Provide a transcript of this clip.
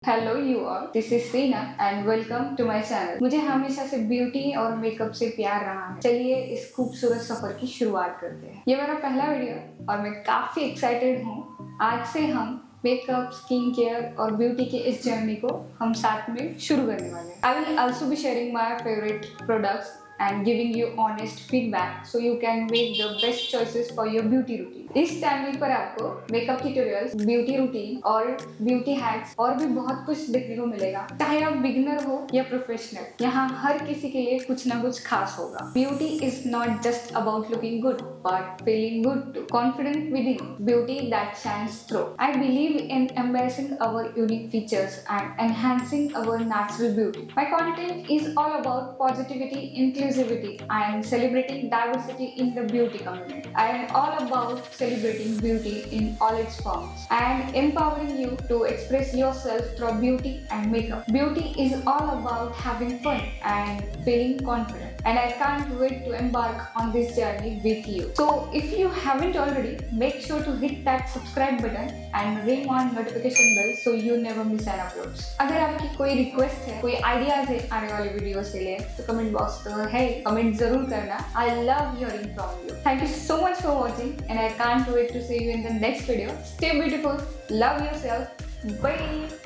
Hello you all, this is Seena and welcome to my channel. मुझे हमेशा से beauty और मेकअप से प्यार रहा है। चलिए इस खूबसूरत सफर की शुरुआत करते हैं। ये मेरा पहला वीडियो और मैं काफी एक्साइटेड हूँ। आज से हम मेकअप, स्किन केयर और ब्यूटी के इस जर्नी को हम साथ में शुरू करने वाले हैं। I will also be sharing my favourite products and giving you honest feedback so you can make the best choices for your beauty routine. इस चैनल पर आपको मेकअप ट्यूटोरियल्स, ब्यूटी रूटीन और ब्यूटी हैक्स और भी बहुत कुछ देखने को मिलेगा। चाहे आप बिगिनर हो या प्रोफेशनल, यहाँ हर किसी के लिए कुछ ना कुछ खास होगा। Beauty is not just about looking good but feeling good too. Confident within, beauty that shines through. I believe in embracing our unique features and enhancing our natural beauty. My content is all about positivity, inclusivity, and celebrating diversity in the beauty community. I am all about celebrating beauty in all its forms and empowering you to express yourself through beauty and makeup. Beauty is all about having fun and feeling confident. And I can't wait to embark on this journey with you. So if you haven't already, make sure to hit that subscribe button and ring on notification bell so you never miss an uploads. अगर आपकी कोई request है, कोई ideas है आने वाली videos के लिए, तो कमेंट बॉक्स तो है, कमेंट जरूर करना। I love hearing from you. Thank you so much for watching and I can't wait to see you in the next video. Stay beautiful, love yourself, bye.